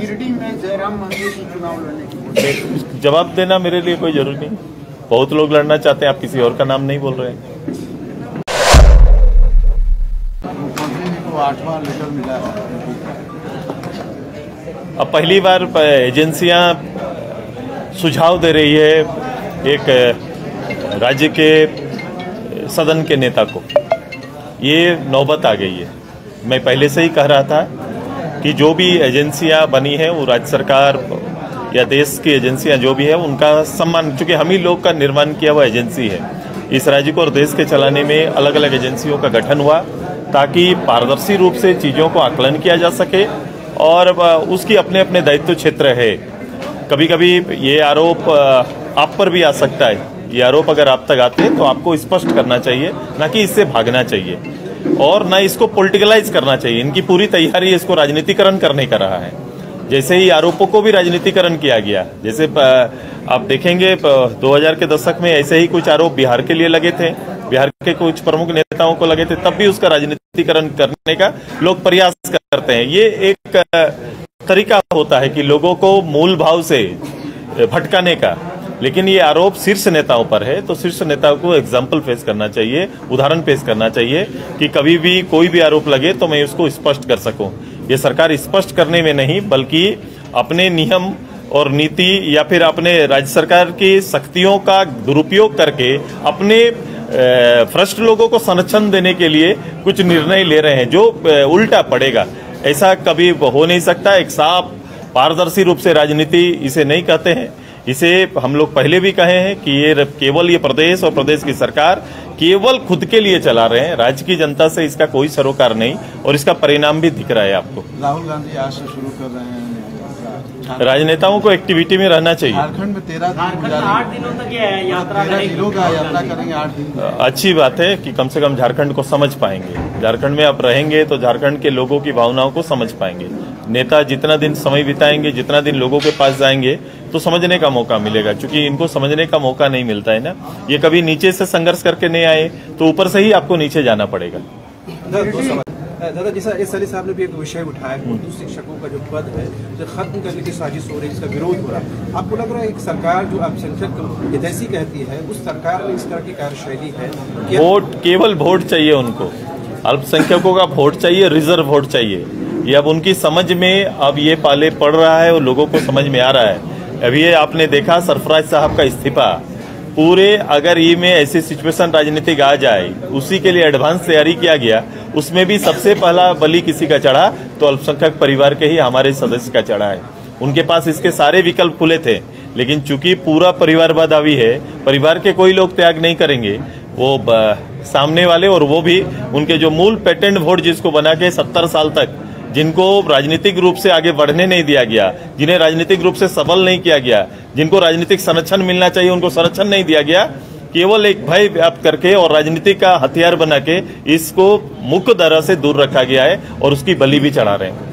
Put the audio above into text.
गिरिडीह में जयराम मंदिर की चुनाव लड़ने की जवाब देना मेरे लिए कोई जरूरी नहीं। बहुत लोग लड़ना चाहते हैं, आप किसी और का नाम नहीं बोल रहे हैं। मुख्यमंत्री जी को 8वां लेटर मिला है। अब पहली बार एजेंसियां सुझाव दे रही है एक राज्य के सदन के नेता को। ये नौबत आ गई है। मैं पहले से ही कह रहा था कि जो भी एजेंसियां बनी हैं वो राज्य सरकार या देश की एजेंसियां जो भी है उनका सम्मान, चूंकि हम ही लोग का निर्माण किया हुआ एजेंसी है। इस राज्य को और देश के चलाने में अलग अलग एजेंसियों का गठन हुआ ताकि पारदर्शी रूप से चीज़ों को आकलन किया जा सके और उसकी अपने अपने दायित्व क्षेत्र है। कभी कभी ये आरोप आप पर भी आ सकता है। ये आरोप अगर आप तक आते हैं तो आपको स्पष्ट करना चाहिए, ना कि इससे भागना चाहिए और ना इसको पॉलिटिकलाइज करना चाहिए। इनकी पूरी तैयारी इसको राजनीतिकरण करने का रहा है। जैसे ही आरोपों को भी राजनीतिकरण किया गया, जैसे आप देखेंगे 2000 के दशक में ऐसे ही कुछ आरोप बिहार के लिए लगे थे, बिहार के कुछ प्रमुख नेताओं को लगे थे, तब भी उसका राजनीतिकरण करने का लोग प्रयास करते हैं। ये एक तरीका होता है कि लोगों को मूल भाव से भटकाने का। लेकिन ये आरोप शीर्ष नेताओं पर है, तो शीर्ष नेताओं को एग्जाम्पल पेश करना चाहिए, उदाहरण पेश करना चाहिए कि कभी भी कोई भी आरोप लगे तो मैं उसको स्पष्ट कर सकूं। ये सरकार स्पष्ट करने में नहीं बल्कि अपने नियम और नीति या फिर अपने राज्य सरकार की शक्तियों का दुरुपयोग करके अपने भ्रष्ट लोगों को संरक्षण देने के लिए कुछ निर्णय ले रहे हैं जो उल्टा पड़ेगा। ऐसा कभी हो नहीं सकता। एक साफ पारदर्शी रूप से राजनीति इसे नहीं कहते हैं। इसे हम लोग पहले भी कहे हैं कि ये केवल ये प्रदेश और प्रदेश की सरकार केवल खुद के लिए चला रहे हैं। राज्य की जनता से इसका कोई सरोकार नहीं और इसका परिणाम भी दिख रहा है आपको। राहुल गांधी आज से शुरू कर रहे हैं। राजनेताओं को एक्टिविटी में रहना चाहिए। झारखंड में 8 दिनों तक यात्रा करेंगे 8 दिन। अच्छी बात है कि कम से कम झारखंड को समझ पाएंगे। झारखंड में आप रहेंगे तो झारखंड के लोगों की भावनाओं को समझ पाएंगे। नेता जितना दिन समय बिताएंगे, जितना दिन लोगों के पास जाएंगे तो समझने का मौका मिलेगा। क्योंकि इनको समझने का मौका नहीं मिलता है ना। ये कभी नीचे से संघर्ष करके नहीं आए तो ऊपर से ही आपको नीचे जाना पड़ेगा। दादा, जैसा एस अली साहब ने भी एक विषय उठाया, उर्दू शिक्षकों का जो पद है जो खत्म करने की साजिश हो रही है, इसका विरोध हो रहा है। आपको लग रहा है एक सरकार जो अल्पसंख्यक हितैषी कहती है, उस सरकार में इस तरह की कार्यशैली है? वोट, केवल वोट चाहिए उनको। अल्पसंख्यकों का वोट चाहिए, रिजर्व वोट चाहिए। ये अब उनकी समझ में अब ये पाले पड़ रहा है और लोगों को समझ में आ रहा है। अभी ये आपने देखा सरफराज साहब का इस्तीफा, पूरे अगर ये में ऐसी सिचुएशन राजनीतिक आ जाए, उसी के लिए एडवांस तैयारी किया गया। उसमें भी सबसे पहला बलि किसी का चढ़ा तो अल्पसंख्यक परिवार के ही हमारे सदस्य का चढ़ा है। उनके पास इसके सारे विकल्प खुले थे, लेकिन चूंकि पूरा परिवारवाद हावी है, परिवार के कोई लोग त्याग नहीं करेंगे। वो सामने वाले और वो भी उनके जो मूल पेटेंट वोट जिसको बना के 70 साल तक जिनको राजनीतिक रूप से आगे बढ़ने नहीं दिया गया, जिन्हें राजनीतिक रूप से सबल नहीं किया गया, जिनको राजनीतिक संरक्षण मिलना चाहिए उनको संरक्षण नहीं दिया गया, केवल एक भय व्याप्त करके और राजनीति का हथियार बना के इसको मुख्य धारा से दूर रखा गया है और उसकी बलि भी चढ़ा रहे हैं।